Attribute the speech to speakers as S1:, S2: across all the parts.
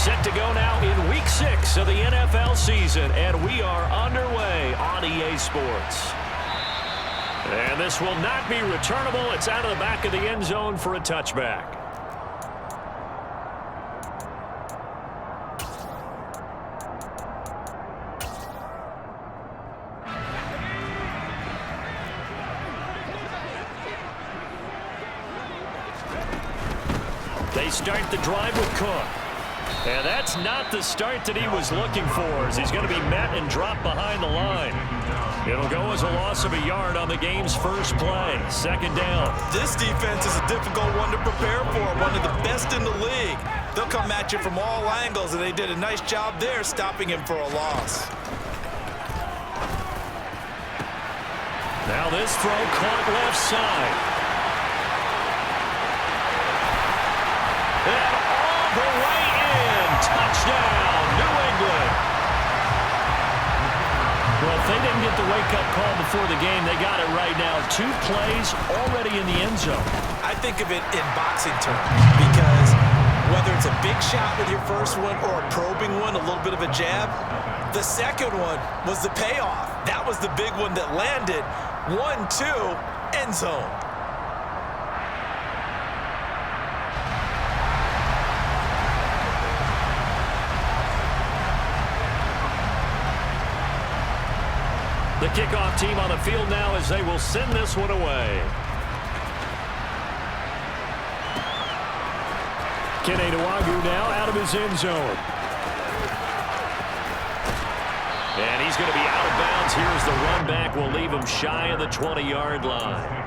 S1: Set to go now in Week 6 of the NFL season, and we are underway on EA Sports. And this will not be returnable. It's out of the back of the end zone for a touchback. They start the drive with Cook. And that's not the start that he was looking for, as he's going to be met and dropped behind the line. It'll go as a loss of a yard on the game's first play. Second down.
S2: This defense is a difficult one to prepare for, one of the best in the league. They'll come at you from all angles, and they did a nice job there stopping him for a loss.
S1: Now this throw caught left side. And all the way in. Touchdown, New England. Well, if they didn't get the wake-up call before the game, they got it right now. 2 plays already in the end zone.
S2: I think of it in boxing terms, because whether it's a big shot with your first one or a probing one, a little bit of a jab, the second one was the payoff. That was the big one that landed. 1-2, end zone.
S1: The kickoff team on the field now as they will send this one away. Kenny Nwagu now out of his end zone. And he's going to be out of bounds. Here's the run back. Will leave him shy of the 20-yard line.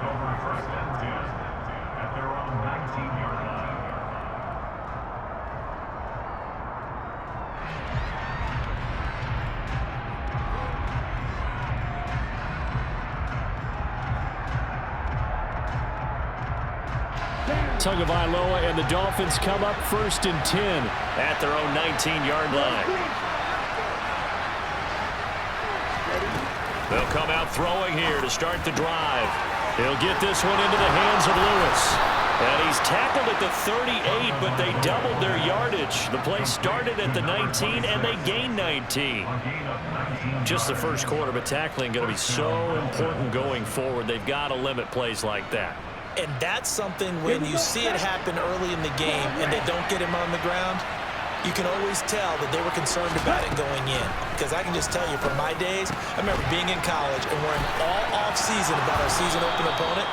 S1: Tagovailoa and the Dolphins come up 1st and 10 at their own 19-yard line. They'll come out throwing here to start the drive. He'll get this one into the hands of Lewis. And he's tackled at the 38, but they doubled their yardage. The play started at the 19, and they gained 19. Just the first quarter, but tackling going to be so important going forward. They've got to limit plays like that.
S2: And that's something when you see it happen early in the game and they don't get him on the ground, you can always tell that they were concerned about it going in. Because I can just tell you from my days, I remember being in college and worrying all off-season about our season open opponent,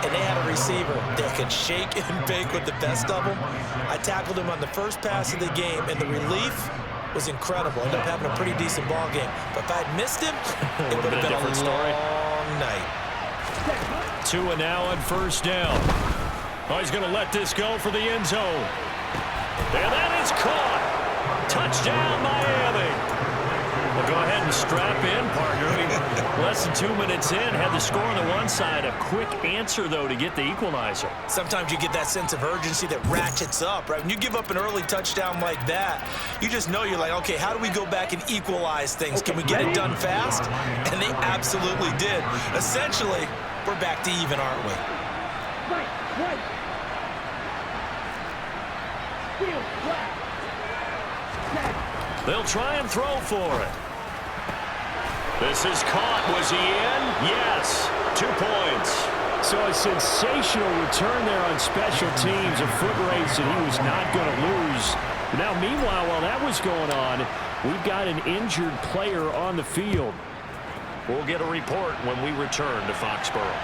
S2: and they had a receiver that could shake and bake with the best of them. I tackled him on the first pass of the game, and the relief was incredible. Ended up having a pretty decent ball game. But if I'd missed him, it would have been a long night.
S1: 2 and now on first down. Oh, he's going to let this go for the end zone. And that is caught. Touchdown, Miami. Well, go ahead and strap in, partner. I mean, less than 2 minutes in, had the score on the one side. A quick answer, though, to get the equalizer.
S2: Sometimes you get that sense of urgency that ratchets up, right? When you give up an early touchdown like that, you just know you're like, okay, how do we go back and equalize things? Can we get it done fast? And they absolutely did. Essentially, we're back to even, aren't we?
S1: They'll try and throw for it. This is caught. Was he in? Yes. 2 points. So a sensational return there on special teams. A foot race that he was not going to lose. Now, meanwhile, while that was going on, we've got an injured player on the field. We'll get a report when we return to Foxborough.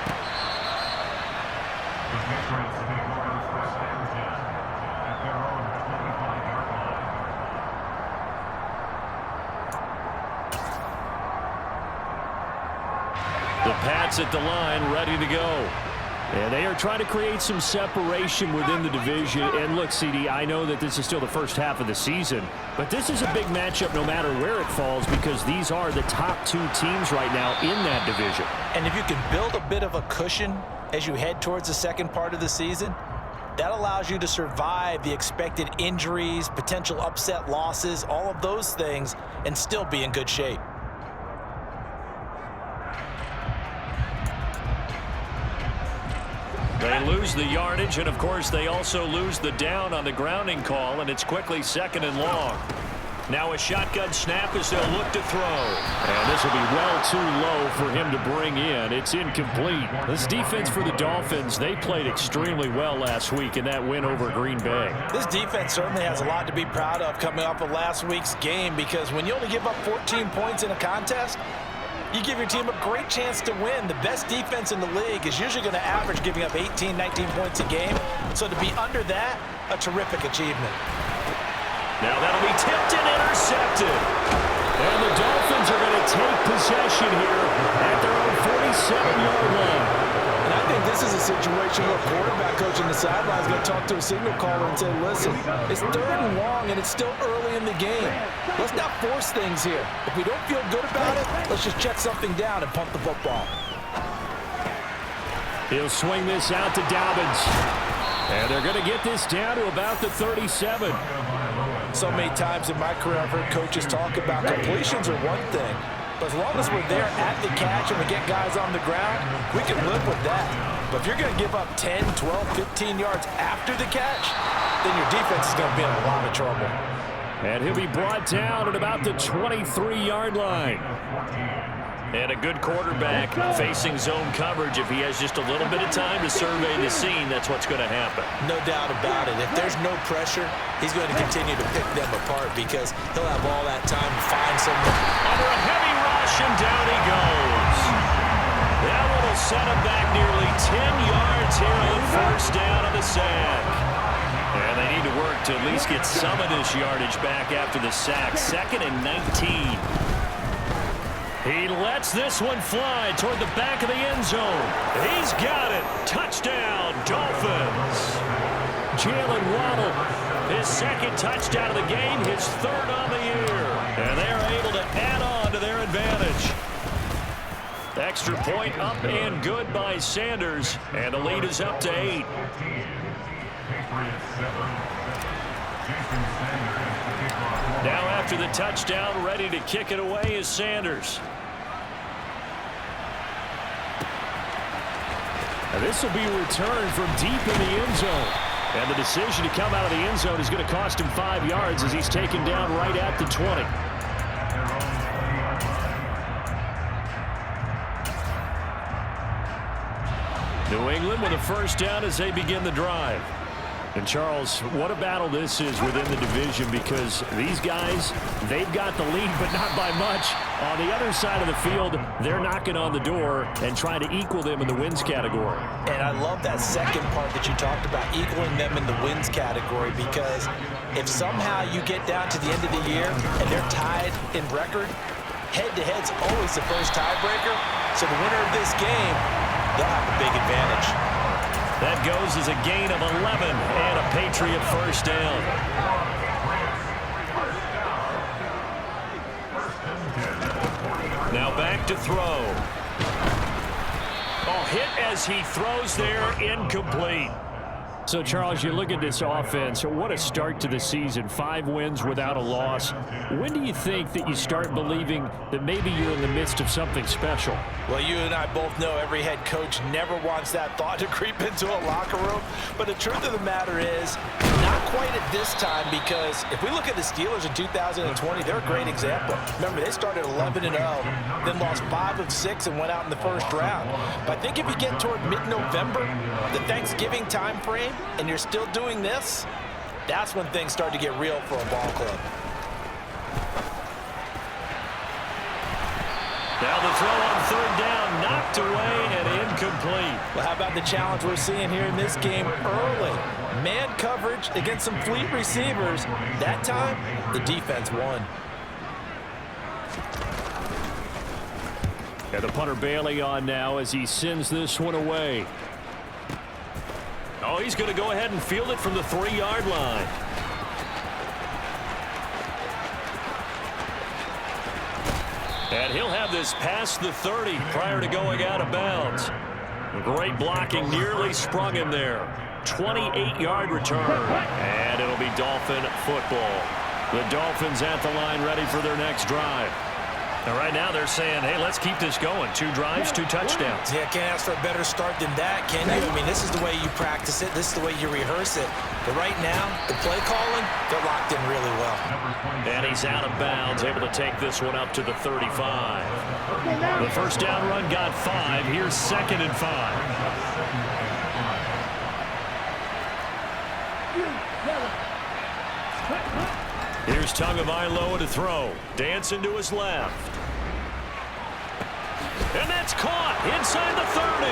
S1: The Pats at the line, ready to go. And they are trying to create some separation within the division. And look, CD, I know that this is still the first half of the season, but this is a big matchup no matter where it falls, because these are the top 2 teams right now in that division.
S2: And if you can build a bit of a cushion as you head towards the second part of the season, that allows you to survive the expected injuries, potential upset losses, all of those things, and still be in good shape.
S1: They lose the yardage, and of course they also lose the down on the grounding call, and it's quickly 2nd and long. Now a shotgun snap as they'll look to throw.
S3: And this will be well too low for him to bring in. It's incomplete. This defense for the Dolphins, they played extremely well last week in that win over Green Bay.
S2: This defense certainly has a lot to be proud of coming off of last week's game, because when you only give up 14 points in a contest, you give your team a great chance to win. The best defense in the league is usually going to average giving up 18, 19 points a game. So to be under that, a terrific achievement.
S1: Now that'll be tipped and intercepted.
S3: And the Dolphins are going to take possession here at their own 47-yard line.
S2: And I think this is a situation where a quarterback coach on the sideline is going to talk to a signal caller and say, listen, it's 3rd and long and it's still early in the game. Let's not force things here. If we don't feel good about it, let's just check something down and punt the football.
S3: He'll swing this out to Dobbins. And they're going to get this down to about the 37.
S2: So many times in my career, I've heard coaches talk about completions are one thing, but as long as we're there at the catch and we get guys on the ground, we can live with that. But if you're going to give up 10, 12, 15 yards after the catch, then your defense is going to be in a lot of trouble.
S3: And he'll be brought down at about the 23-yard line.
S1: And a good quarterback facing zone coverage. If he has just a little bit of time to survey the scene, that's what's going to happen.
S2: No doubt about it. If there's no pressure, he's going to continue to pick them apart because he'll have all that time to find someone.
S1: Under a heavy rush, and down he goes. That one will set him back nearly 10 yards here on 1st down on the sack. And they need to work to at least get some of this yardage back after the sack. 2nd and 19. He lets this one fly toward the back of the end zone. He's got it. Touchdown, Dolphins.
S3: Jalen Waddle,
S1: his 2nd touchdown of the game, his 3rd on the year. And they're able to add on to their advantage. Extra point up and good by Sanders. And the lead is up to 8. Now after the touchdown, ready to kick it away is Sanders.
S3: And this will be returned from deep in the end zone. And the decision to come out of the end zone is going to cost him 5 yards as he's taken down right at the 20. New England with a 1st down as they begin the drive. And, Charles, what a battle this is within the division, because these guys, they've got the lead, but not by much. On the other side of the field, they're knocking on the door and trying to equal them in the wins category.
S2: And I love that second part that you talked about, equaling them in the wins category, because if somehow you get down to the end of the year and they're tied in record, head-to-head's always the first tiebreaker. So the winner of this game, they'll have a big advantage.
S1: That goes as a gain of 11 and a Patriot 1st down. Now back to throw. Oh, hit as he throws there, incomplete.
S3: So, Charles, you look at this offense, what a start to the season. 5 wins without a loss. When do you think that you start believing that maybe you're in the midst of something special?
S2: Well, you and I both know every head coach never wants that thought to creep into a locker room. But the truth of the matter is, not quite at this time, because if we look at the Steelers in 2020, they're a great example. Remember, they started 11-0, then lost 5 of 6 and went out in the 1st round. But I think if you get toward mid-November, the Thanksgiving time frame, and you're still doing this, that's when things start to get real for a ball club.
S1: Now the throw on 3rd down, knocked away and incomplete.
S2: Well, how about the challenge we're seeing here in this game early? Man coverage against some fleet receivers. That time, the defense won.
S3: And the punter Bailey on now as he sends this one away.
S1: Oh, he's going to go ahead and field it from the 3-yard line. And he'll have this past the 30 prior to going out of bounds. Great blocking, nearly sprung him there. 28-yard return. And it'll be Dolphin football. The Dolphins at the line ready for their next drive.
S3: And right now they're saying, hey, let's keep this going. 2 drives, 2 touchdowns.
S2: Yeah, can't ask for a better start than that, can you? I mean, this is the way you practice it. This is the way you rehearse it. But right now, the play calling, they're locked in really well.
S3: And he's out of bounds, able to take this one up to the 35. The first down run got 5. Here's 2nd and 5. Here's Tagovailoa to throw. Dancing to his left. And that's caught inside the 30.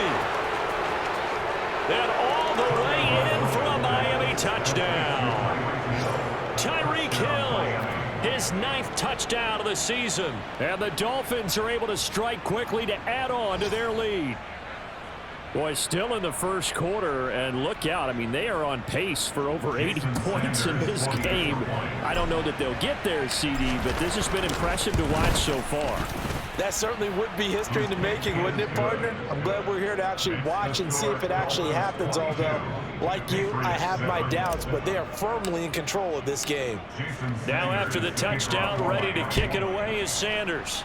S3: And all the way in for a Miami touchdown. Tyreek Hill, his 9th touchdown of the season. And the Dolphins are able to strike quickly to add on to their lead. Boy, still in the first quarter, and look out. I mean, they are on pace for over 80 points in this game. I don't know that they'll get there, CD, but this has been impressive to watch so far.
S2: That certainly would be history in the making, wouldn't it, partner? I'm glad we're here to actually watch and see if it actually happens, although, like you, I have my doubts, but they are firmly in control of this game.
S3: Now after the touchdown, ready to kick it away is Sanders.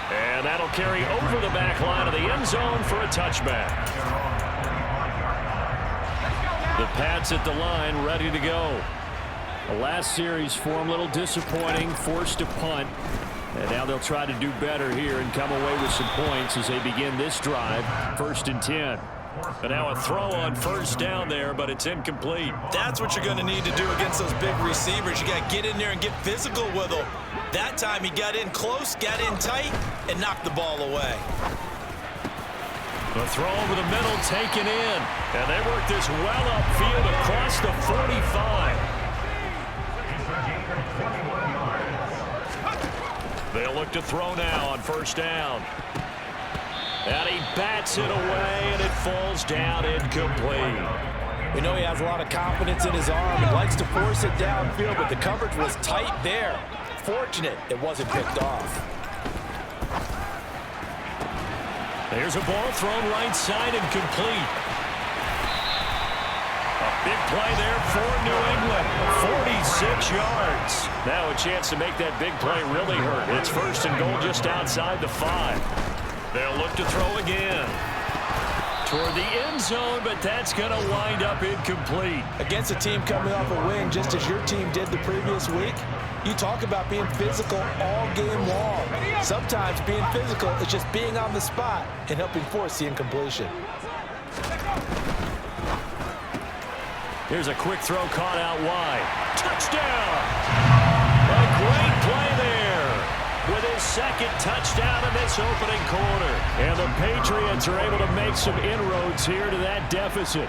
S3: And that'll carry over the back line of the end zone for a touchback. The Pats at the line, ready to go. The last series for them, a little disappointing, forced to punt. And now they'll try to do better here and come away with some points as they begin this drive. 1st and 10. And now a throw on first down there, but it's incomplete.
S2: That's what you're going to need to do against those big receivers. You got to get in there and get physical with them. That time he got in close, got in tight, and knocked the ball away.
S3: The throw over the middle taken in. And they work this well upfield across the 45. They'll look to throw now on first down. And he bats it away, and it falls down incomplete.
S2: We know he has a lot of confidence in his arm and likes to force it downfield, but the coverage was tight there. Fortunate it wasn't picked off.
S3: There's a ball thrown right side and complete. A big play there for New England. 46 yards. Now a chance to make that big play really hurt. It's 1st and goal just outside the 5. They'll look to throw again. Toward the end zone, but that's going to wind up incomplete.
S2: Against a team coming off a win, just as your team did the previous week, you talk about being physical all game long. Sometimes being physical is just being on the spot and helping force the incompletion.
S3: Here's a quick throw caught out wide. Touchdown! A great play there with his 2nd touchdown in this opening quarter. And the Patriots are able to make some inroads here to that deficit.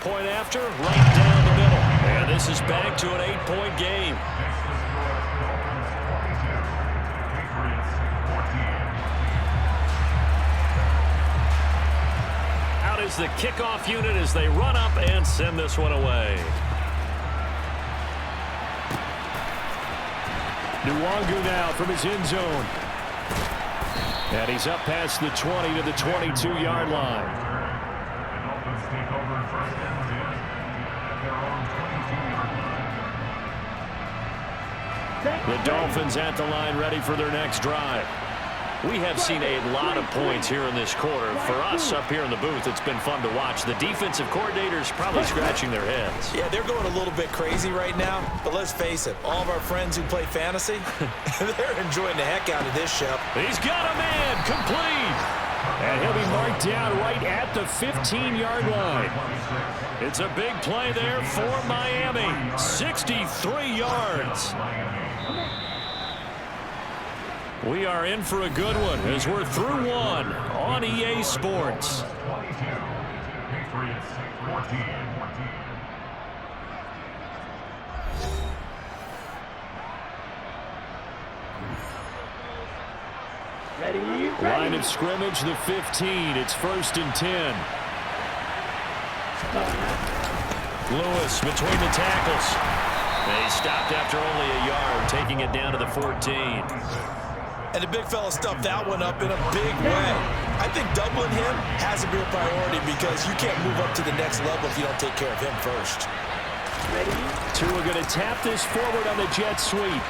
S3: Point after, right down the middle. And this is back to an 8-point game. Out is the kickoff unit as they run up and send this one away. Nwangu now from his end zone. And he's up past the 20 to the 22-yard line. The Dolphins at the line ready for their next drive. We have seen a lot of points here in this quarter. For us up here in the booth, it's been fun to watch. The defensive coordinators probably scratching their heads.
S2: Yeah, they're going a little bit crazy right now, but let's face it, all of our friends who play fantasy, they're enjoying the heck out of this show.
S3: He's got a man, complete. And he'll be marked down right at the 15-yard line. It's a big play there for Miami. 63 yards. We are in for a good one as we're through one on EA Sports. Line of scrimmage, the 15. It's 1st and 10. Lewis between the tackles. They stopped after only a yard, taking it down to the 14.
S2: And the big fella stuffed that one up in a big way. I think doubling him has to be a priority because you can't move up to the next level if you don't take care of him first.
S3: Tua going to tap this forward on the jet sweep.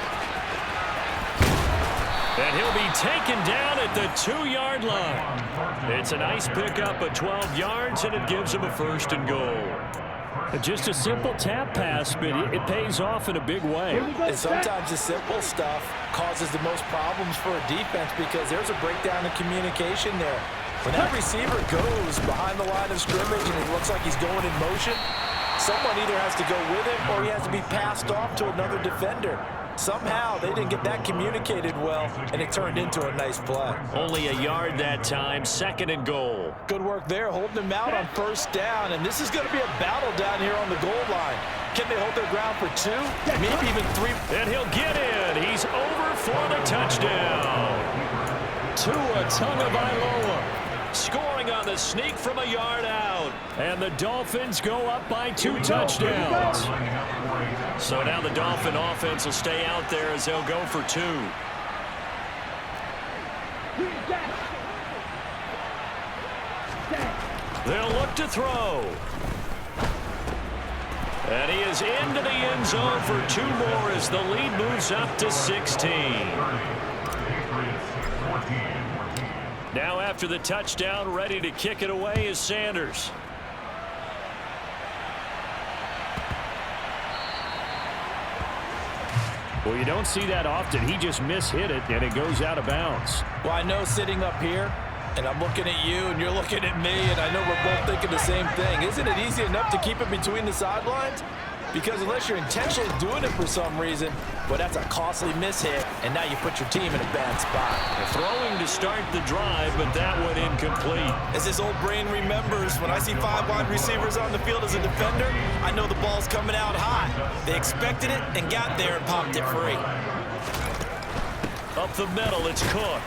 S3: And he'll be taken down at the 2-yard line. It's a nice pickup of 12 yards, and it gives him a 1st and goal. Just a simple tap pass, but it pays off in a big way.
S2: And sometimes the simple stuff causes the most problems for a defense because there's a breakdown in communication there. When that receiver goes behind the line of scrimmage and it looks like he's going in motion, someone either has to go with him or he has to be passed off to another defender. Somehow they didn't get that communicated well, and it turned into a nice play.
S3: Only a yard that time, 2nd and goal.
S2: Good work there, holding them out on 1st down, and this is going to be a battle down here on the goal line. Can they hold their ground for 2, maybe even 3?
S3: And he'll get in. He's over for the touchdown. Tua Tagovailoa scoring on the sneak from a yard out. And the Dolphins go up by 2 touchdowns. So now the Dolphin offense will stay out there as they'll go for 2. They'll look to throw. And he is into the end zone for 2 more as the lead moves up to 16. Now after the touchdown, ready to kick it away is Sanders. Well, you don't see that often. He just mishit it, and it goes out of bounds.
S2: Well, I know sitting up here, and I'm looking at you, and you're looking at me, and I know we're both thinking the same thing. Isn't it easy enough to keep it between the sidelines? Because unless you're intentionally doing it for some reason, well, that's a costly mishit, and now you put your team in a bad spot.
S3: Throwing to start the drive, but that went incomplete.
S2: As this old brain remembers, when I see 5 wide receivers on the field as a defender, I know the ball's coming out hot. They expected it and got there and popped it free.
S3: Up the middle, it's Cook.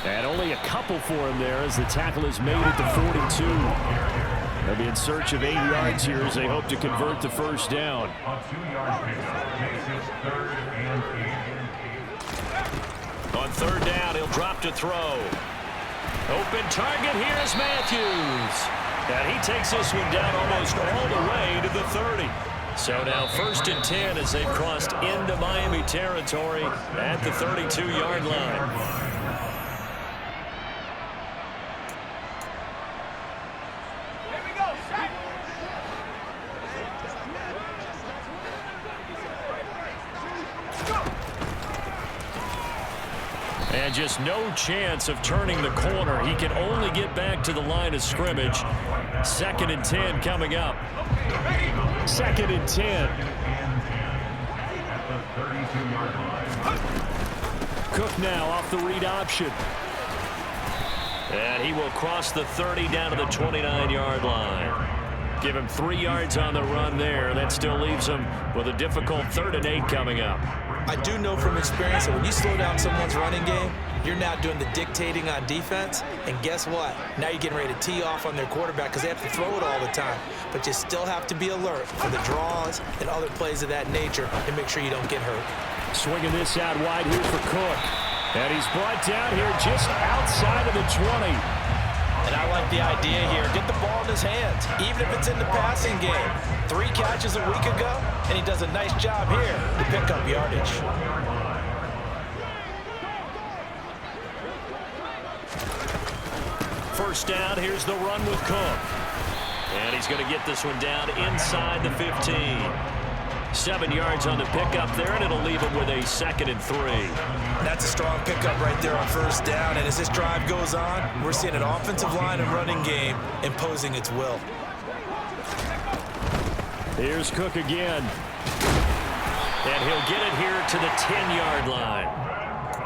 S3: And only a couple for him there as the tackle is made at the 42. They'll be in search of 8 yards here as they hope to convert the 1st down. On 3rd down, he'll drop to throw. Open target, here's Matthews. And he takes this one down almost all the way to the 30. So now 1st and 10 as they've crossed into Miami territory at the 32-yard line. And just no chance of turning the corner. He can only get back to the line of scrimmage. 2nd and 10 coming up. 2nd and 10. Cook now off the read option. And he will cross the 30 down to the 29-yard line. Give him 3 yards on the run there. That still leaves him with a difficult 3rd and 8 coming up.
S2: I do know from experience that when you slow down someone's running game, you're now doing the dictating on defense. And guess what? Now you're getting ready to tee off on their quarterback because they have to throw it all the time. But you still have to be alert for the draws and other plays of that nature and make sure you don't get hurt.
S3: Swinging this out wide here for Cook. And he's brought down here just outside of the 20.
S2: And I like the idea here. Get the ball in his hands, even if it's in the passing game. 3 catches a week ago, and he does a nice job here to pick up yardage.
S3: First down, here's the run with Cook. And he's going to get this one down inside the 15. 7 yards on the pickup there, and it'll leave him with a 2nd and 3.
S2: That's a strong pickup right there on 1st down, and as this drive goes on, we're seeing an offensive line and running game imposing its will.
S3: Here's Cook again. And he'll get it here to the 10-yard line.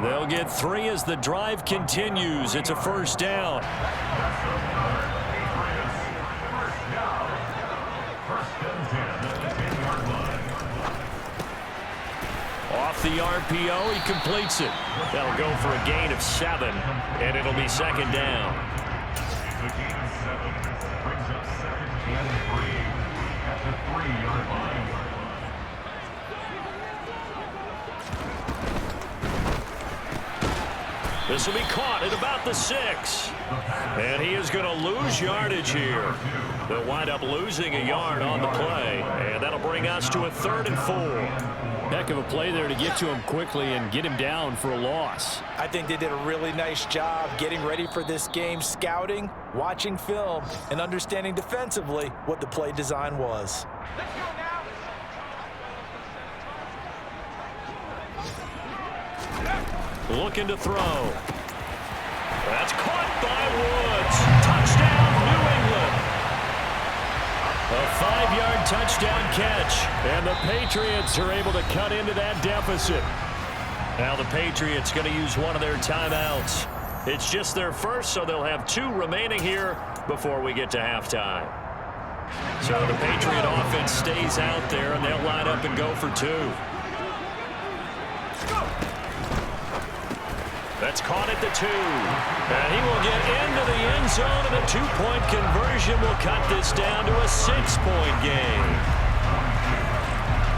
S3: They'll get 3 as the drive continues. It's a 1st down. Off the RPO, he completes it. That'll go for a gain of 7, and it'll be 2nd down.
S4: The gain of 7 brings up 2nd and 3 at the 3-yard line.
S3: This will be caught at about the 6. And he is going to lose yardage here. They'll wind up losing a yard on the play, and that'll bring us to a 3rd and 4. Heck of a play there to get to him quickly and get him down for a loss.
S2: I think they did a really nice job getting ready for this game, scouting, watching film, and understanding defensively what the play design was.
S3: Looking to throw. That's caught by Woods. Touchdown, New England. A 5-yard touchdown catch, and the Patriots are able to cut into that deficit. Now the Patriots going to use one of their timeouts. It's just their first, so they'll have 2 remaining here before we get to halftime. So the Patriot offense stays out there, and they'll line up and go for 2. That's caught at the 2. And he will get into the end zone, and a 2-point conversion will cut this down to a 6-point game.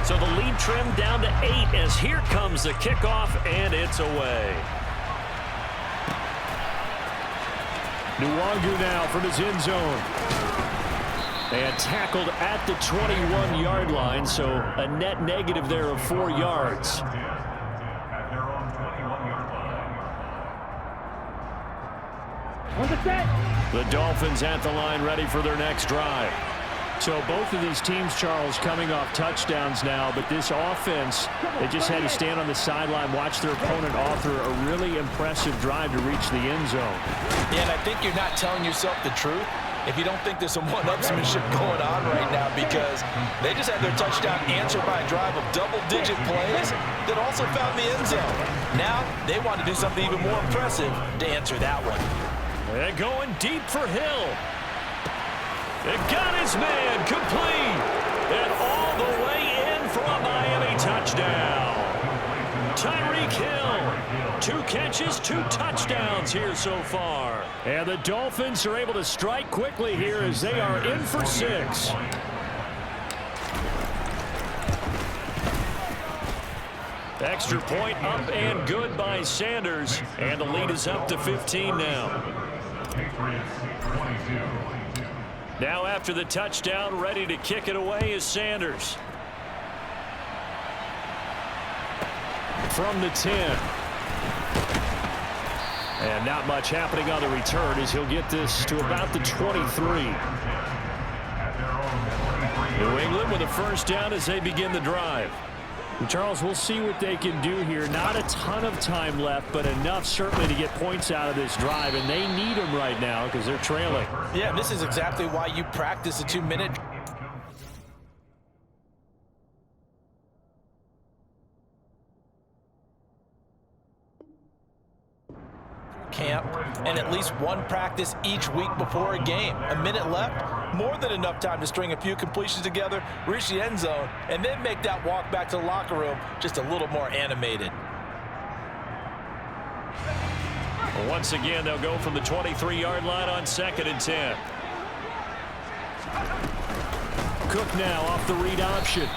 S3: So the lead trimmed down to 8 as here comes the kickoff, and it's away. Nwangu now from his end zone. And tackled at the 21-yard line, so a net negative there of 4 yards. The Dolphins at the line ready for their next drive. So both of these teams, Charles, coming off touchdowns now, but this offense, they just had to stand on the sideline, watch their opponent author a really impressive drive to reach the end zone.
S2: Yeah, and I think you're not telling yourself the truth if you don't think there's some one-upsmanship going on right now, because they just had their touchdown answered by a drive of double-digit plays that also found the end zone. Now they want to do something even more impressive to answer that one.
S3: And going deep for Hill. It got his man complete. And all the way in for a Miami touchdown. Tyreek Hill. 2 catches, 2 touchdowns here so far. And the Dolphins are able to strike quickly here as they are in for 6. Extra point up and good by Sanders. And the lead is up to 15 now. Now after the touchdown, ready to kick it away is Sanders. From the 10. And not much happening on the return as he'll get this to about the 23. New England with a first down as they begin the drive. Charles, we'll see what they can do here. Not a ton of time left, but enough certainly to get points out of this drive, and they need them right now because they're trailing.
S2: Yeah, and this is exactly why you practice a 2-minute camp and at least one practice each week before a game. A minute left, more than enough time to string a few completions together, reach the end zone, and then make that walk back to the locker room just a little more animated.
S3: Once again, they'll go from the 23-yard line on 2nd and 10. Cook now off the read option.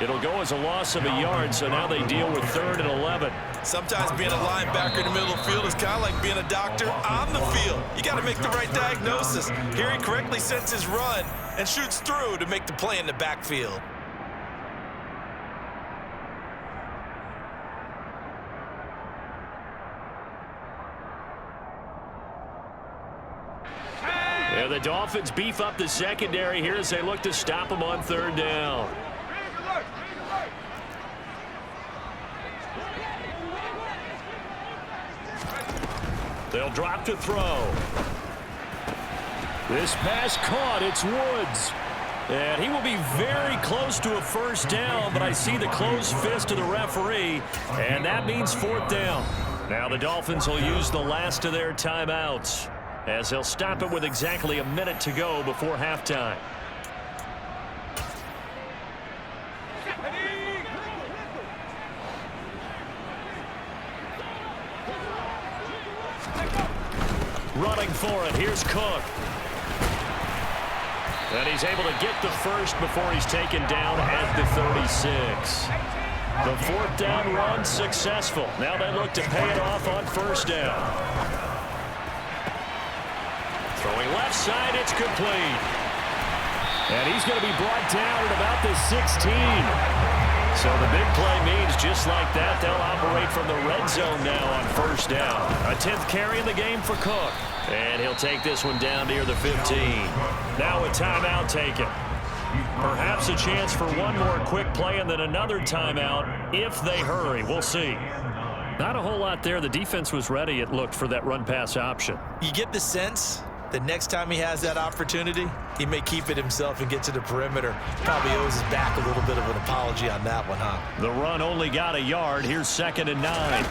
S3: It'll go as a loss of a yard, so now they deal with 3rd and 11.
S2: Sometimes being a linebacker in the middle of the field is kind of like being a doctor on the field. You got to make the right diagnosis. Here he correctly sets his run and shoots through to make the play in the backfield.
S3: Yeah, the Dolphins beef up the secondary here as they look to stop them on 3rd down. They'll drop to throw. This pass caught. It's Woods. And he will be very close to a first down, but I see the closed fist of the referee, and that means 4th down. Now the Dolphins will use the last of their timeouts as they'll stop it with exactly a minute to go before halftime. Running for it. Here's Cook. And he's able to get the first before he's taken down at the 36. The 4th down run successful. Now they look to pay it off on 1st down. Throwing left side, it's complete. And he's going to be brought down at about the 16. So the big play means just like that, they'll operate from the red zone now on first down. A 10th carry in the game for Cook. And he'll take this one down near the 15. Now a timeout taken. Perhaps a chance for one more quick play and then another timeout if they hurry. We'll see. Not a whole lot there. The defense was ready, it looked, for that run-pass option.
S2: You get the sense that next time he has that opportunity, he may keep it himself and get to the perimeter. Probably owes his back a little bit of an apology on that one, huh?
S3: The run only got a yard. Here's 2nd and 9.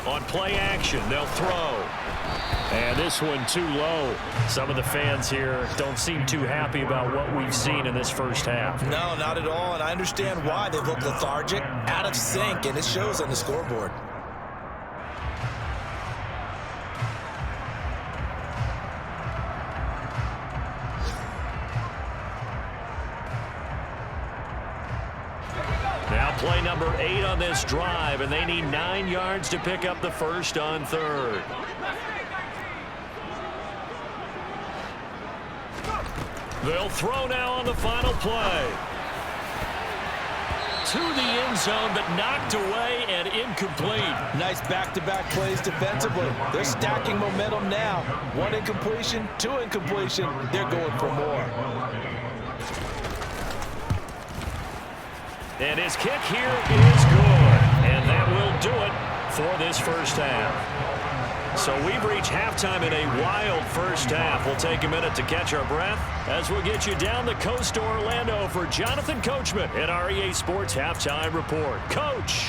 S3: On play action, they'll throw. And this one too low. Some of the fans here don't seem too happy about what we've seen in this first half.
S2: No, not at all, and I understand why. They've looked lethargic, out of sync, and it shows on the scoreboard.
S3: Now play number 8 on this drive, and they need 9 yards to pick up the first on 3rd. They'll throw now on the final play. To the end zone, but knocked away and incomplete.
S2: Nice back-to-back plays defensively. They're stacking momentum now. 1 incompletion, 2 incompletion. They're going for more.
S3: And his kick here is good. And that will do it for this first half. So we've reached halftime in a wild first half. We'll take a minute to catch our breath as we'll get you down the coast to Orlando for Jonathan Coachman at our EA Sports Halftime Report. Coach!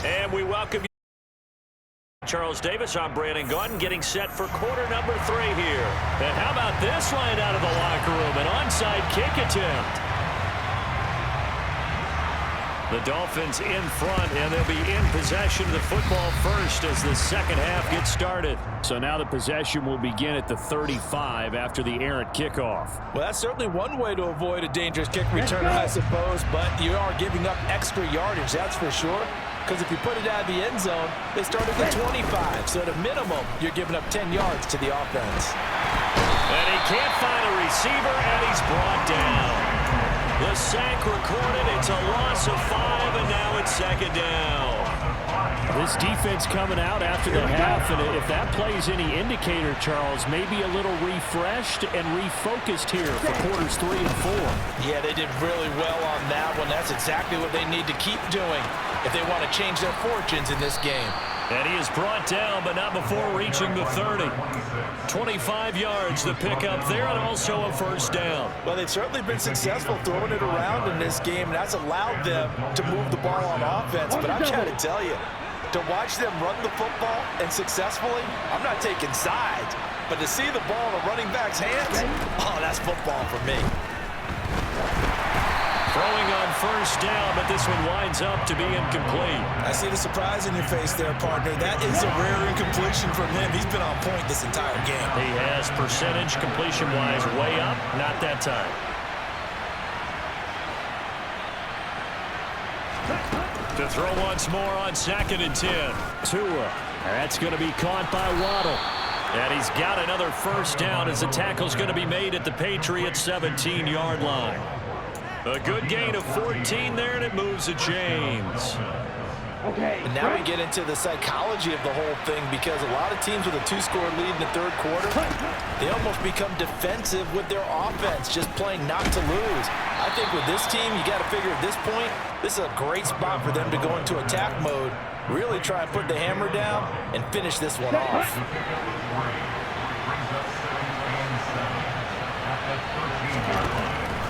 S3: And we welcome you. Charles Davis, I'm Brandon Gaudin, getting set for quarter number 3 here. And how about this line out of the locker room? An onside kick attempt. The Dolphins in front, and they'll be in possession of the football first as the second half gets started. So now the possession will begin at the 35 after the errant kickoff.
S2: Well, that's certainly one way to avoid a dangerous kick returner, I suppose, but you are giving up extra yardage, that's for sure. Because if you put it out of the end zone, they start at the 25. So at a minimum, you're giving up 10 yards to the offense.
S3: And he can't find a receiver, and he's brought down. The sack recorded. It's a loss of 5, and now it's 2nd down. This defense coming out after the half, and if that plays any indicator, Charles, maybe a little refreshed and refocused here for quarters 3 and 4.
S2: Yeah, they did really well on that one. That's exactly what they need to keep doing if they want to change their fortunes in this game.
S3: And he is brought down, but not before reaching the 30. 25 yards to pick up there, and also a first down.
S2: Well, they've certainly been successful throwing it around in this game, and that's allowed them to move the ball on offense. But I'm trying to tell you, to watch them run the football and successfully, I'm not taking sides, but to see the ball in a running back's hands, oh, that's football for me.
S3: Throwing on first down, but this one winds up to be incomplete.
S2: I see the surprise in your face there, partner. That is a rare incompletion from him. He's been on point this entire game.
S3: He has percentage completion-wise way up, not that time. To throw once more on 2nd and 10. Tua. That's going to be caught by Waddle. And he's got another first down as the tackle's going to be made at the Patriots' 17-yard line. A good gain of 14 there, and it moves the chains.
S2: And now we get into the psychology of the whole thing, because a lot of teams with a 2-score lead in the 3rd quarter, they almost become defensive with their offense, just playing not to lose. I think with this team, you got to figure at this point, this is a great spot for them to go into attack mode, really try and put the hammer down and finish this one off.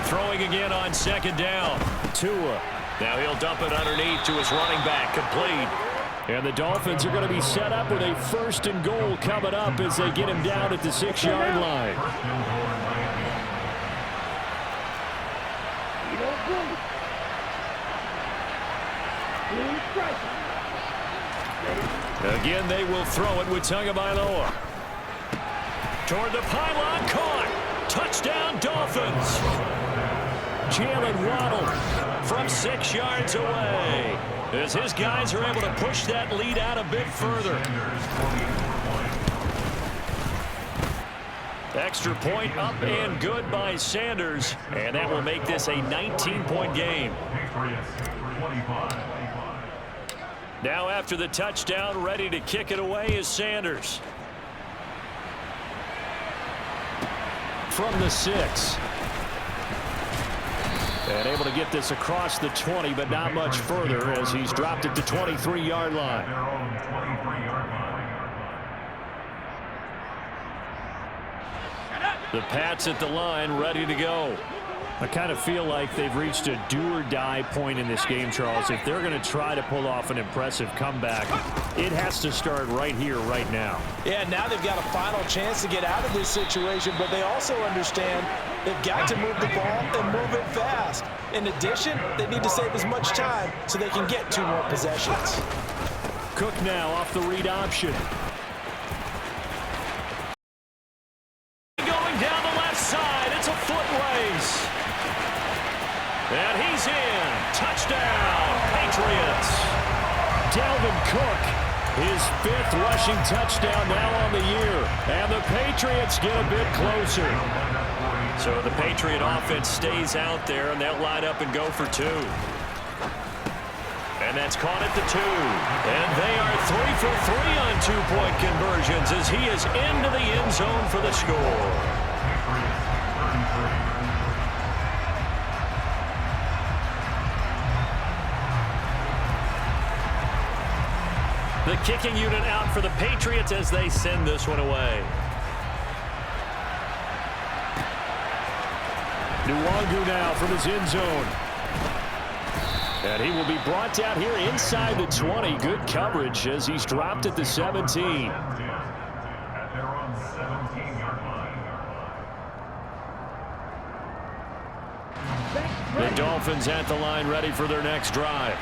S3: Throwing again on 2nd down. Tua. Now he'll dump it underneath to his running back. Complete. And the Dolphins are going to be set up with a 1st and goal coming up as they get him down at the 6-yard line. Again, they will throw it with Tagovailoa. Toward the pylon, caught. Touchdown, Dolphins. Jalen Waddle from 6 yards away as his guys are able to push that lead out a bit further. Extra point up and good by Sanders, and that will make this a 19-point game. Now after the touchdown, ready to kick it away is Sanders. From the 6. And able to get this across the 20, but not much further as he's dropped it to 23-yard line. The Pats at the line, ready to go. I kind of feel like they've reached a do-or-die point in this game, Charles. If they're going to try to pull off an impressive comeback, it has to start right here, right now.
S2: Yeah, now they've got a final chance to get out of this situation, but they also understand they've got to move the ball and move it fast. In addition, they need to save as much time so they can get 2 more possessions.
S3: Cook now off the read option. Going down the left side. It's a foot race. And he's in. Touchdown, Patriots. Dalvin Cook, his 5th rushing touchdown now on the year. And the Patriots get a bit closer. So the Patriot offense stays out there, and they'll line up and go for 2. And that's caught at the 2. And they are 3 for 3 on 2-point conversions as he is into the end zone for the score. The kicking unit out for the Patriots as they send this one away. Nwangu now from his end zone. And he will be brought down here inside the 20. Good coverage as he's dropped at the 17. The Dolphins at the line ready for their next drive.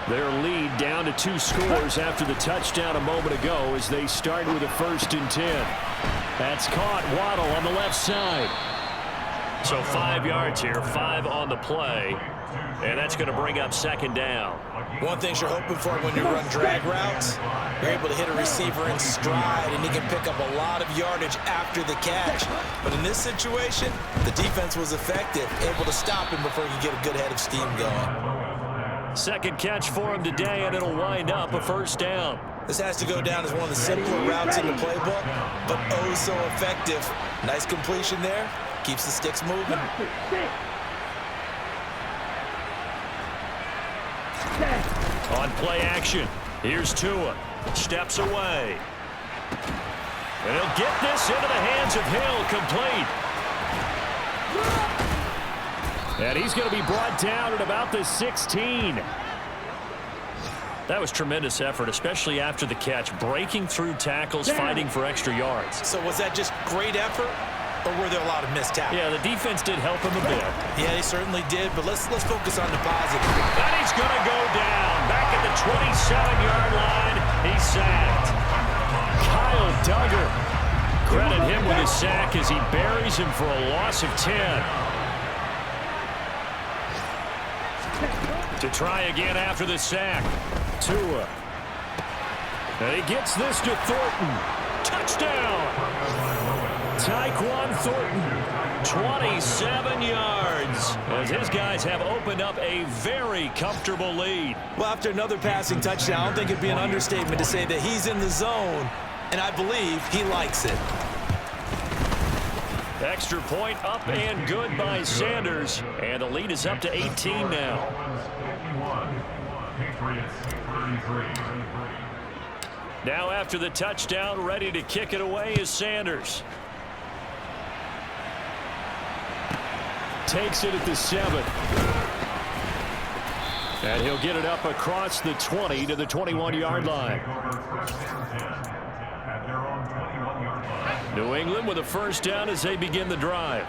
S3: Their lead down to 2 scores after the touchdown a moment ago as they start with a 1st and 10. That's caught. Waddle on the left side. So 5 yards here, 5 on the play. And that's going to bring up 2nd down.
S2: One thing you're hoping for when you run drag routes, you're able to hit a receiver in stride, and he can pick up a lot of yardage after the catch. But in this situation, the defense was effective, able to stop him before he could get a good head of steam going.
S3: 2nd catch for him today, and it'll wind up a 1st down.
S2: This has to go down as one of the simpler routes in the playbook, but oh so effective. Nice completion there. Keeps the sticks moving.
S3: On play action, here's Tua. Steps away. And he'll get this into the hands of Hill, complete. And he's going to be brought down at about the 16. That was tremendous effort, especially after the catch. Breaking through tackles, fighting for extra yards.
S2: So was that just great effort, or were there a lot of missed tackles?
S3: Yeah, the defense did help him a bit.
S2: Yeah, they certainly did, but let's focus on the positive.
S3: And he's going to go down. Back at the 27-yard line, he's sacked. Kyle Duggar. Credit him with his sack as he buries him for a loss of 10. To try again after the sack. Tua. And he gets this to Thornton. Touchdown! Tyquan Thornton, 27 yards, as his guys have opened up a very comfortable lead.
S2: Well, after another passing touchdown, I don't think it'd be an understatement to say that he's in the zone, and I believe he likes it.
S3: Extra point up and good by Sanders, and the lead is up to 18 now. Now after the touchdown, ready to kick it away is Sanders. Takes it at the 7. And he'll get it up across the 20 to the 21-yard line. New England with a 1st down as they begin the drive.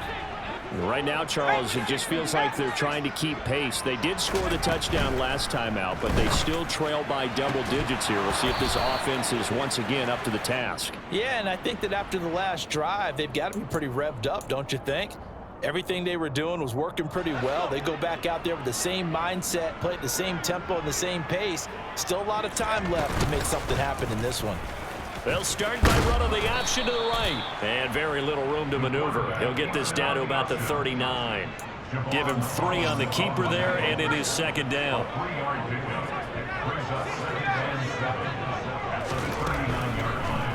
S3: Right now, Charles, it just feels like they're trying to keep pace. They did score the touchdown last time out, but they still trail by double digits here. We'll see if this offense is once again up to the task.
S2: Yeah, and I think that after the last drive, they've got to be pretty revved up, don't you think? Everything they were doing was working pretty well. They go back out there with the same mindset, play at the same tempo and the same pace. Still a lot of time left to make something happen in this one.
S3: They'll start by running the option to the right. And very little room to maneuver. He'll get this down to about the 39. Give him 3 on the keeper there, and it is second down.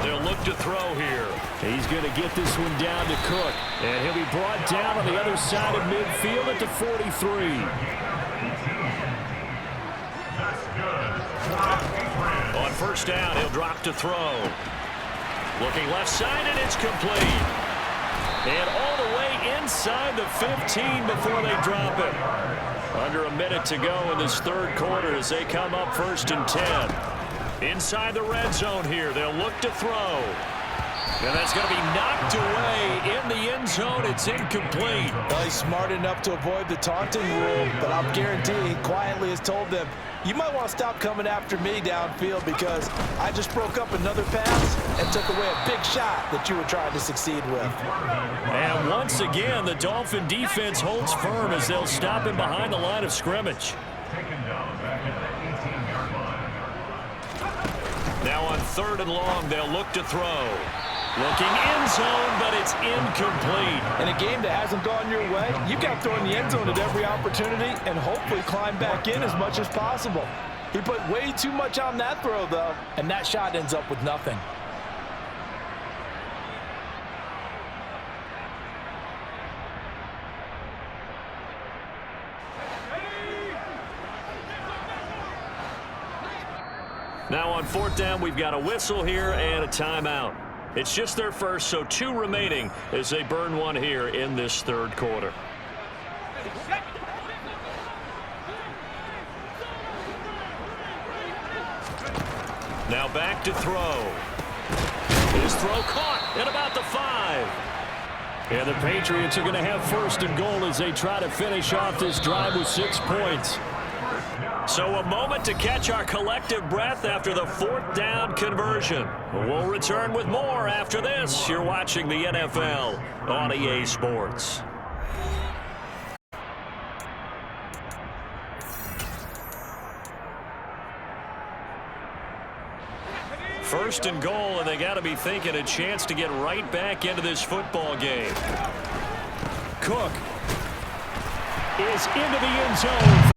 S3: They'll look to throw here. He's going to get this one down to Cook. And he'll be brought down on the other side of midfield at the 43. On first down, he'll drop to throw. Looking left side, and it's complete. And all the way inside the 15 before they drop it. Under a minute to go in this third quarter as they come up 1st and 10. Inside the red zone here, they'll look to throw. And that's going to be knocked away in the end zone. It's incomplete.
S2: Well, he's smart enough to avoid the taunting rule, but I'll guarantee he quietly has told them, you might want to stop coming after me downfield because I just broke up another pass and took away a big shot that you were trying to succeed with.
S3: And once again, the Dolphin defense holds firm as they'll stop him behind the line of scrimmage. Now on 3rd and long, they'll look to throw. Looking end zone, but it's incomplete.
S2: In a game that hasn't gone your way, you've got to throw in the end zone at every opportunity and hopefully climb back in as much as possible. He put way too much on that throw, though, and that shot ends up with nothing.
S3: Now on 4th down, we've got a whistle here and a timeout. It's just their first, so 2 remaining as they burn one here in this third quarter. Now back to throw. His throw caught at about the 5. And the Patriots are going to have 1st and goal as they try to finish off this drive with 6 points. So a moment to catch our collective breath after the 4th down conversion. We'll return with more after this. You're watching the NFL on EA Sports. First and goal, and they got to be thinking a chance to get right back into this football game. Cook is into the end zone.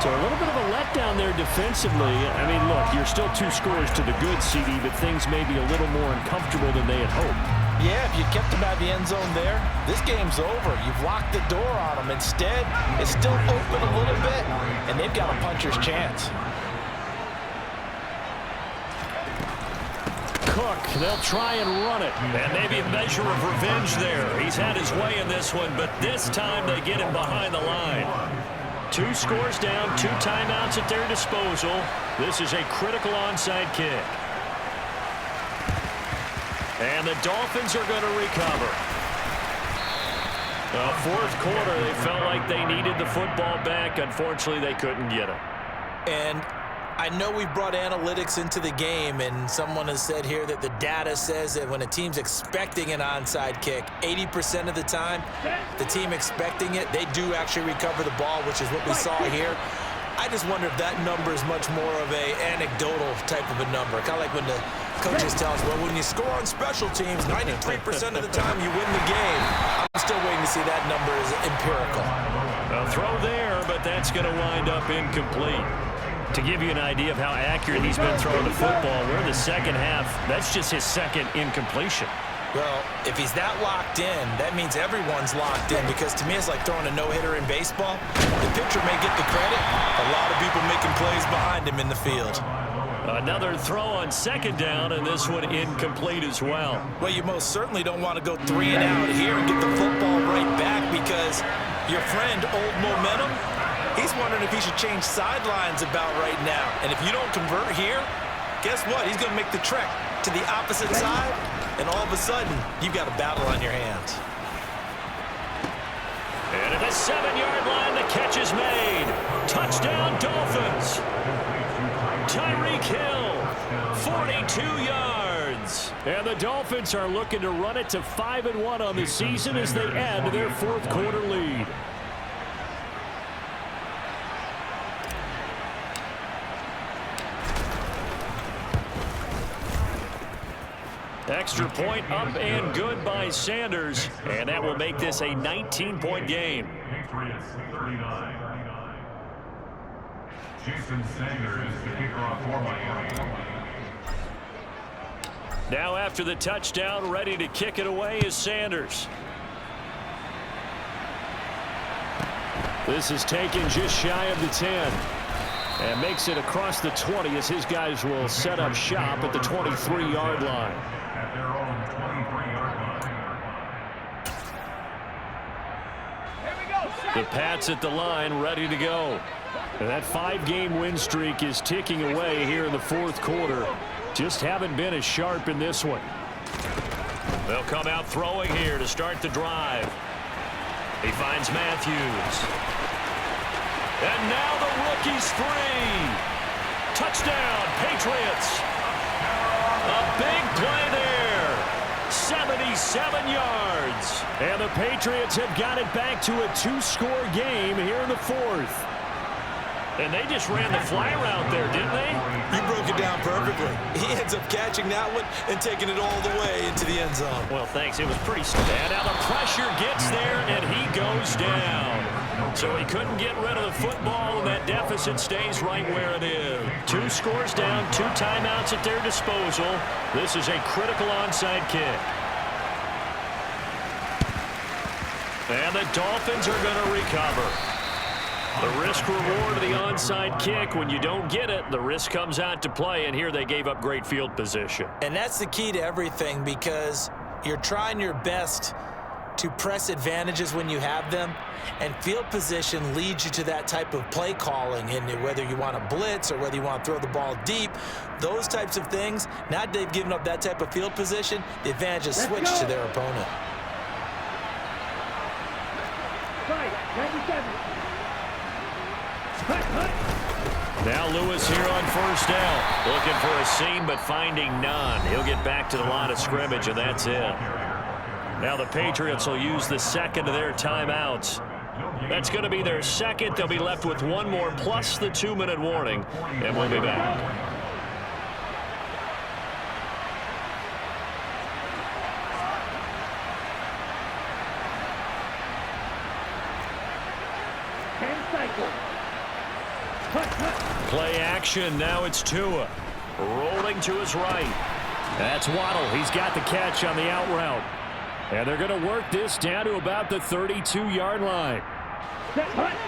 S3: So a little bit of a letdown there defensively. I mean, look, you're still 2 scores to the good, CD, but things may be a little more uncomfortable than they had hoped.
S2: Yeah, if you kept them out of the end zone there, this game's over. You've locked the door on them. Instead, it's still open a little bit, and they've got a puncher's chance.
S3: Cook, they'll try and run it. And maybe a measure of revenge there. He's had his way in this one, but this time they get him behind the line. 2 scores down, 2 timeouts at their disposal. This is a critical onside kick. And the Dolphins are going to recover. 4th quarter, they felt like they needed the football back. Unfortunately, they couldn't get it.
S2: And I know we've brought analytics into the game, and someone has said here that the data says that when a team's expecting an onside kick, 80% of the time, the team expecting it, they do actually recover the ball, which is what we saw here. I just wonder if that number is much more of a anecdotal type of a number. Kind of like when the coaches tell us, well, when you score on special teams, 93% of the time you win the game. I'm still waiting to see that number is empirical.
S3: A throw there, but that's going to wind up incomplete. To give you an idea of how accurate he's been throwing the football, we're in the second half. That's just his 2nd incompletion.
S2: Well, if he's that locked in, that means everyone's locked in, because to me it's like throwing a no-hitter in baseball. The pitcher may get the credit. A lot of people making plays behind him in the field.
S3: Another throw on 2nd down, and this one incomplete as well.
S2: Well, you most certainly don't want to go 3 and out here and get the football right back, because your friend, Old Momentum, he's wondering if he should change sidelines about right now. And if you don't convert here, guess what? He's going to make the trek to the opposite side, and all of a sudden, you've got a battle on your hands.
S3: And at the 7-yard line, the catch is made. Touchdown, Dolphins. Tyreek Hill, 42 yards. And the Dolphins are looking to run it to 5-1 on the season as they add to their 4th quarter lead. Extra point up and good by Sanders, and that will make this a 19-point game.
S4: Patriots 39. Jason Sanders, the kicker off for Miami.
S3: Now after the touchdown, ready to kick it away is Sanders. This is taken just shy of the 10. And makes it across the 20 as his guys will set up shop at the 23-yard line.
S4: At their own 23-yard line.
S3: The Pats at the line, ready to go. And that 5-game win streak is ticking away here in the fourth quarter. Just haven't been as sharp in this one. They'll come out throwing here to start the drive. He finds Matthews. And now the rookie's free. Touchdown, Patriots. A big play there. 77 yards. And the Patriots have got it back to a 2-score game here in the fourth. And they just ran the fly route there, didn't they?
S2: You broke it down perfectly. He ends up catching that one and taking it all the way into the end zone.
S3: Well, thanks. It was pretty... And now the pressure gets there, and he goes down. So he couldn't get rid of the football, and that deficit stays right where it is. 2 scores down, 2 timeouts at their disposal. This is a critical onside kick. And the Dolphins are going to recover. The risk-reward of the onside kick, when you don't get it, the risk comes out to play, and here they gave up great field position.
S2: And that's the key to everything, because you're trying your best to press advantages when you have them, and field position leads you to that type of play calling, and whether you want to blitz or whether you want to throw the ball deep, those types of things. Now that they've given up that type of field position, the advantage is switched to their opponent.
S3: Now Lewis here on first down. Looking for a seam, but finding none. He'll get back to the line of scrimmage, and that's it. Now the Patriots will use the second of their timeouts. That's going to be their second. They'll be left with 1 more plus the 2-minute warning, and we'll be back. Play action. Now it's Tua. Rolling to his right. That's Waddle. He's got the catch on the out route. And they're going to work this down to about the 32-yard line.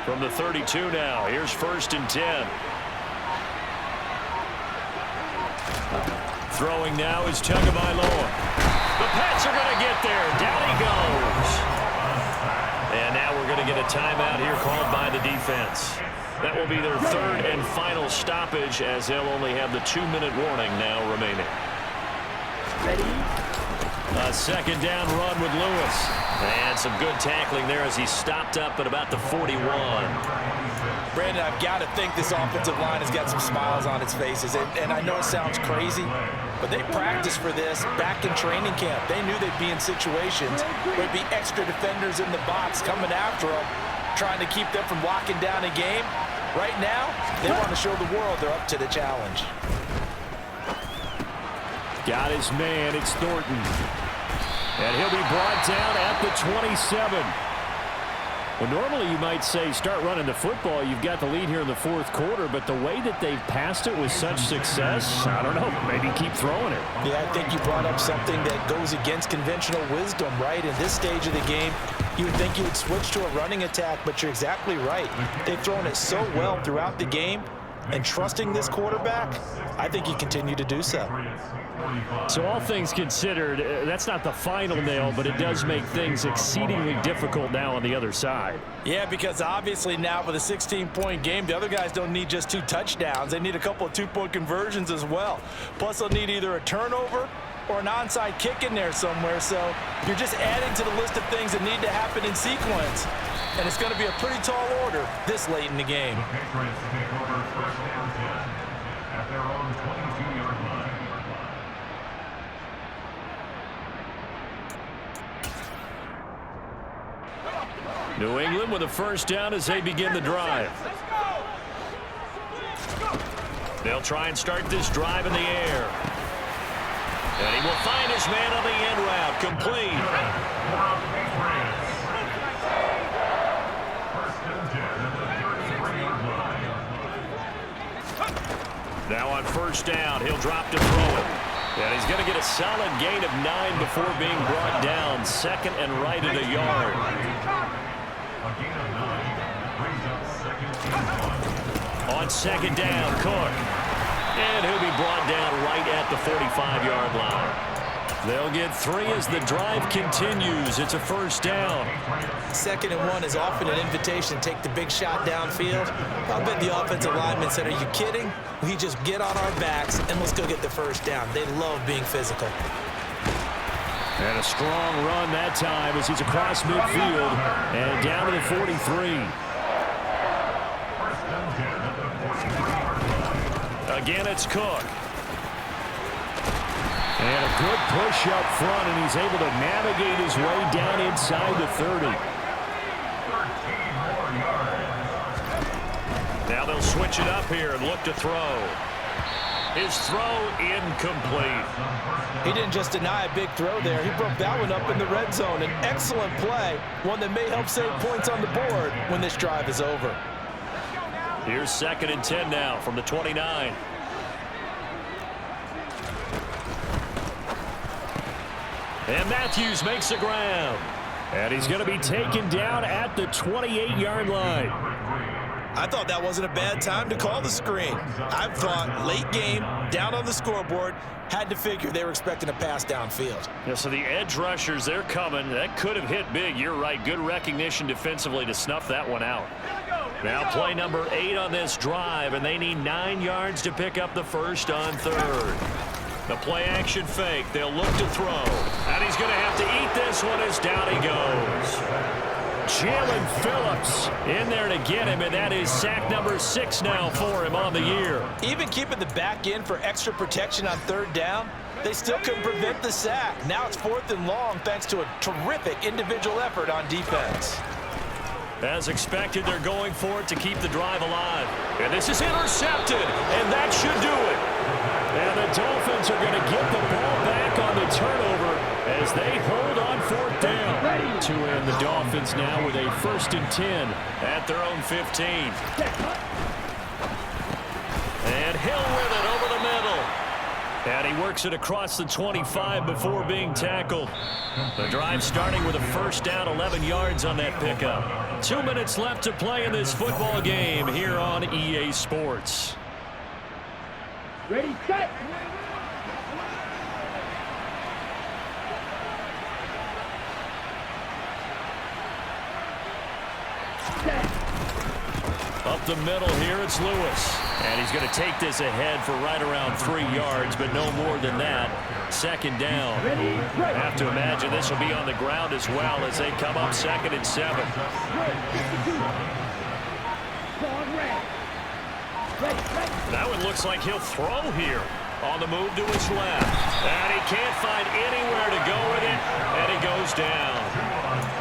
S3: From the 32 now. Here's 1st and 10. Throwing now is Tagovailoa. The Pats are going to get there. Down he goes. And now we're going to get a timeout here called by the defense. That will be their 3rd and final stoppage, as they'll only have the 2-minute warning now remaining. A 2nd down run with Lewis. And some good tackling there as he stopped up at about the 41.
S2: Brandon, I've got to think this offensive line has got some smiles on its faces. And I know it sounds crazy, but they practiced for this back in training camp. They knew they'd be in situations where there'd be extra defenders in the box coming after them, trying to keep them from locking down a game. Right now, they want to show the world they're up to the challenge.
S3: Got his man. It's Thornton. And he'll be brought down at the 27. Well, normally you might say start running the football. You've got the lead here in the fourth quarter, but the way that they've passed it with such success, I don't know, maybe keep throwing it.
S2: Yeah, I think you brought up something that goes against conventional wisdom, right? In this stage of the game, you would think you would switch to a running attack, but you're exactly right. They've thrown it so well throughout the game, and trusting this quarterback, I think you continue to do so.
S3: So all things considered, that's not the final nail, but it does make things exceedingly difficult now on the other side.
S2: Yeah, because obviously now with a 16-point game, the other guys don't need just 2 touchdowns. They need a couple of 2-point conversions as well. Plus, they'll need either a turnover or an onside kick in there somewhere. So you're just adding to the list of things that need to happen in sequence. And it's going to be a pretty tall order this late in the game.
S4: The Patriots take over 1st and 10 at their own 22-yard line.
S3: New England with a 1st down as they begin the drive. They'll try and start this drive in the air.
S1: And he will find his man on the end route. Complete. Now on first down, he'll drop to throw it. And he's going to get a solid gain of 9 before being brought down. Second and right at a yard. On second down, Cook. And he'll be brought down right at the 45-yard line. They'll get 3 as the drive continues. It's a first down.
S2: 2nd and 1 is often an invitation to take the big shot downfield. I bet the offensive lineman said, are you kidding? We just get on our backs and let's go get the first down. They love being physical.
S3: And a strong run that time as he's across midfield and down to the 43.
S1: Again, it's Cook.
S3: And a good push up front, and he's able to navigate his way down inside the 30.
S1: Now they'll switch it up here and look to throw. His throw incomplete.
S2: He didn't just deny a big throw there. He broke that one up in the red zone. An excellent play, one that may help save points on the board when this drive is over.
S1: Here's 2nd and 10 now from the 29. And Matthews makes the ground.
S3: And he's going to be taken down at the 28-yard line.
S2: I thought that wasn't a bad time to call the screen. I thought late game, down on the scoreboard, had to figure they were expecting a pass downfield.
S1: Yeah, so the edge rushers, they're coming. That could have hit big. You're right. Good recognition defensively to snuff that one out. Now play number 8 on this drive, and they need 9 yards to pick up the first on 3rd. The play-action fake. They'll look to throw. And he's going to have to eat this one as down he goes.
S3: Jalen Phillips in there to get him, and that is sack number 6 now for him on the year.
S2: Even keeping the back in for extra protection on 3rd down, they still couldn't prevent the sack. Now it's 4th and long thanks to a terrific individual effort on defense.
S1: As expected, they're going for it to keep the drive alive. And this is intercepted, and that should do it.
S3: And the Dolphins are going to get the ball back on the turnover as they hold on 4th down. To end the Dolphins now with a 1st and 10
S1: at their own 15. And Hill with it over the middle. And he works it across the 25 before being tackled. The drive starting with a first down, 11 yards on that pickup. 2 minutes left to play in this football game here on EA Sports.
S5: Ready, set.
S1: Up the middle here, it's Lewis. And he's going to take this ahead for right around 3 yards, but no more than that. 2nd down. I have to imagine this will be on the ground as well as they come up 2nd and 7. That one looks like he'll throw here on the move to his left. And he can't find anywhere to go with it, and he goes down.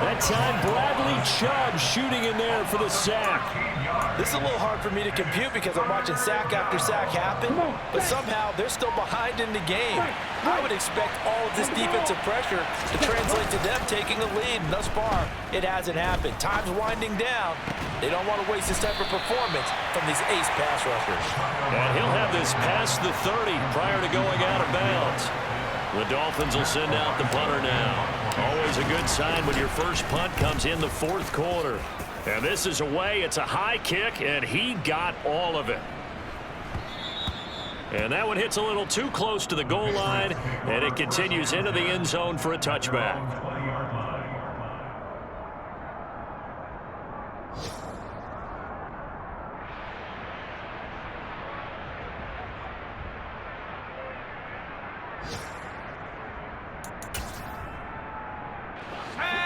S3: That time, Bradley Chubb shooting in there for the sack.
S2: This is a little hard for me to compute because I'm watching sack after sack happen, but somehow they're still behind in the game. I would expect all of this defensive pressure to translate to them taking a lead, and thus far, it hasn't happened. Time's winding down. They don't want to waste this type of performance from these ace pass rushers.
S1: And he'll have this past the 30 prior to going out of bounds. The Dolphins will send out the punter now. Always a good sign when your first punt comes in the 4th quarter. And this is away. It's a high kick, and he got all of it. And that one hits a little too close to the goal line, and it continues into the end zone for a touchback.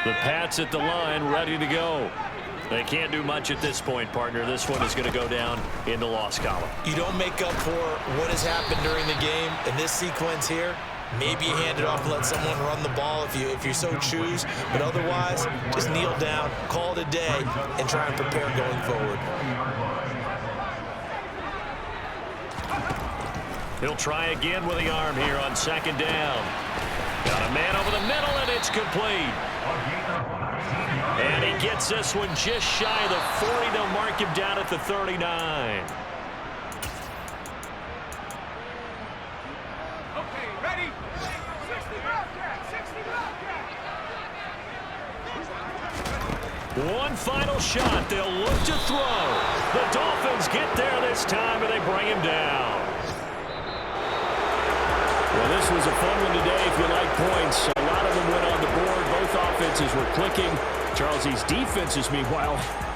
S1: The Pats at the line, ready to go. They can't do much at this point, partner. This one is going to go down in the loss column.
S2: You don't make up for what has happened during the game in this sequence here. Maybe you hand it off and let someone run the ball if you so choose. But otherwise, just kneel down, call it a day, and try and prepare going forward.
S1: He'll try again with the arm here on second down. Got a man over the middle, and it's complete. And he gets this one just shy of the 40. They'll mark him down at the 39.
S5: Okay, ready? 60 Bobcat, 60 Bobcat.
S1: One final shot. They'll look to throw. The Dolphins get there this time, and they bring him down.
S3: Well, this was a fun one today if you like points. A lot of them went on the board. Both offenses were clicking. Charles, these defenses, meanwhile,